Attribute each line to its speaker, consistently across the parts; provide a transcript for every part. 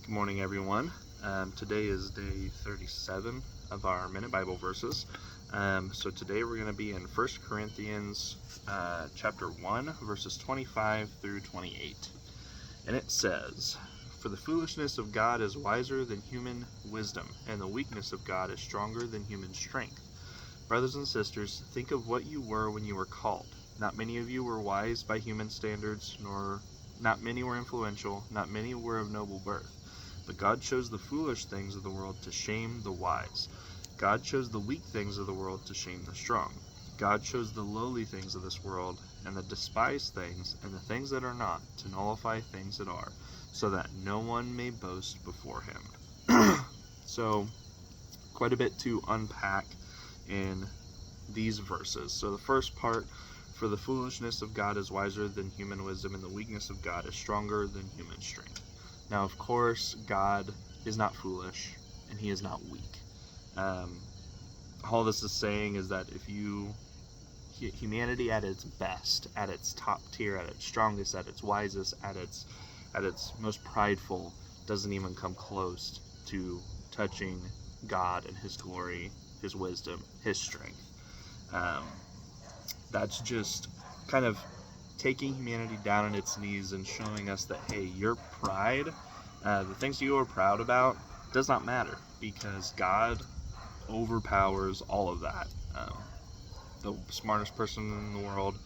Speaker 1: Good morning, everyone. Today is day 37 of our Minute Bible Verses. So today we're going to be in 1 Corinthians chapter 1, verses 25 through 28. And it says, "For the foolishness of God is wiser than human wisdom, and the weakness of God is stronger than human strength. Brothers and sisters, think of what you were when you were called. Not many of you were wise by human standards, not many were influential, not many were of noble birth. But God chose the foolish things of the world to shame the wise. God chose the weak things of the world to shame the strong. God chose the lowly things of this world and the despised things and the things that are not to nullify things that are, so that no one may boast before him." So, quite a bit to unpack in these verses. So the first part, "For the foolishness of God is wiser than human wisdom, and the weakness of God is stronger than human strength." Now, of course, God is not foolish, and he is not weak. All this is saying is that if humanity at its best, at its top tier, at its strongest, at its wisest, at its most prideful, doesn't even come close to touching God and his glory, his wisdom, his strength. That's just kind of taking humanity down on its knees and showing us that, hey, your pride, the things you are proud about, does not matter, because God overpowers all of that. The smartest person in the world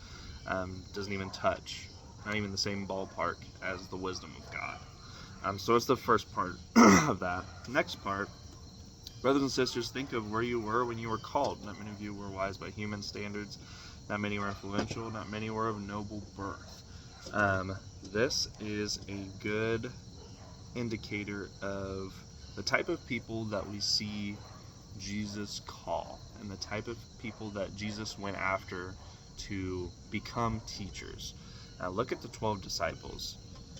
Speaker 1: doesn't even touch, not even the same ballpark as the wisdom of God. So it's the first part of that. Next part, "Brothers and sisters, think of where you were when you were called. Not many of you were wise by human standards. Not many were influential. Not many were of noble birth." This is a good indicator of the type of people that we see Jesus call, and the type of people that Jesus went after to become teachers. Look at the 12 disciples.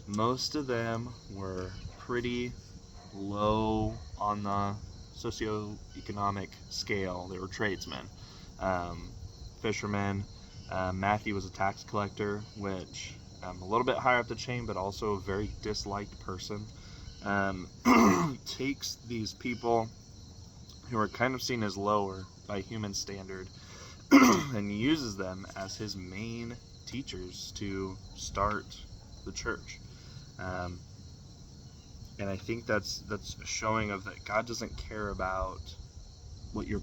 Speaker 1: Most of them were pretty low on the socioeconomic scale. They were tradesmen, fishermen. Matthew was a tax collector, which a little bit higher up the chain, but also a very disliked person. Takes these people who are kind of seen as lower by human standard and uses them as his main teachers to start the church. And I think that's a showing of that God doesn't care about what you're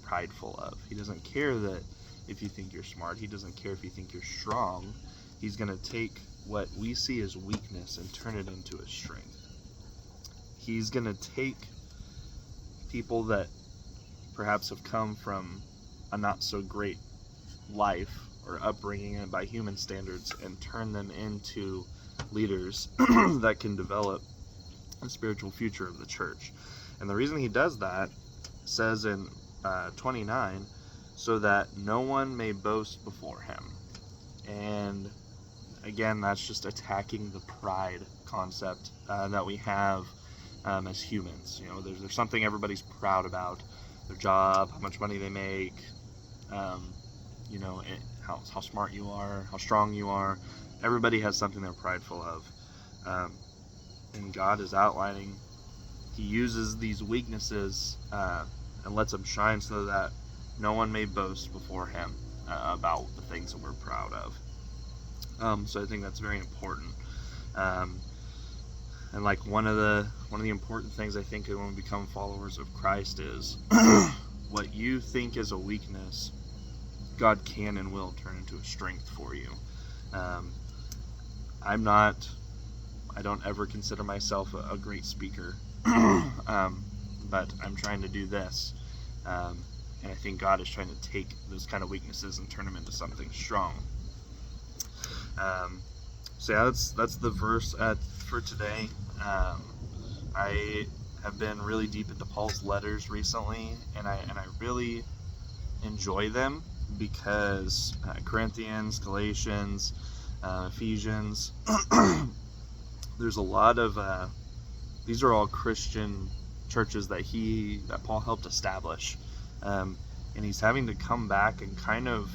Speaker 1: prideful of. He doesn't care that if you think you're smart. He doesn't care if you think you're strong. He's going to take what we see as weakness and turn it into a strength. He's going to take people that perhaps have come from a not so great life or upbringing by human standards and turn them into leaders that can develop the spiritual future of the church. And the reason he does that says in 29, "so that no one may boast before him." And again, that's just attacking the pride concept that we have as humans. You know, there's something everybody's proud about: their job, how much money they make, how smart you are, how strong you are. Everybody has something they're prideful of. And God is outlining, he uses these weaknesses and lets them shine so that no one may boast before him about the things that we're proud of. So I think that's very important. And like one of the important things I think when we become followers of Christ is what you think is a weakness, God can and will turn into a strength for you. I don't ever consider myself a great speaker, but I'm trying to do this, and I think God is trying to take those kind of weaknesses and turn them into something strong. So yeah, that's the verse for today. I have been really deep into Paul's letters recently, and I really enjoy them because Corinthians, Galatians, Ephesians, there's a lot of these are all Christian churches that Paul helped establish, and he's having to come back and kind of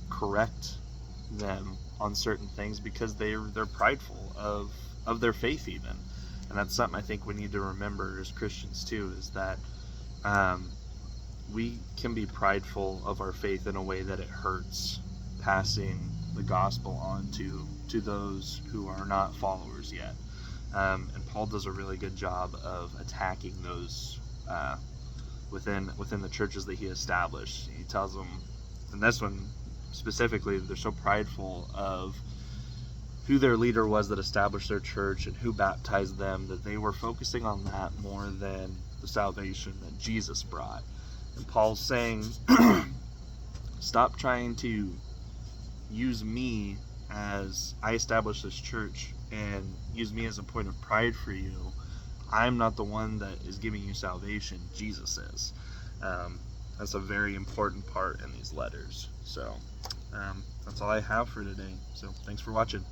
Speaker 1: correct them on certain things because they're prideful of their faith even. And that's something I think we need to remember as Christians too, is that we can be prideful of our faith in a way that it hurts passing the gospel on to those who are not followers yet. And Paul does a really good job of attacking those within the churches that he established. He tells them, and this one specifically, they're so prideful of who their leader was that established their church and who baptized them, that they were focusing on that more than the salvation that Jesus brought. And Paul's saying, stop trying to use me as I established this church and use me as a point of pride for you. I'm not the one that is giving you salvation. Jesus is. That's a very important part in these letters. So that's all I have for today. So thanks for watching.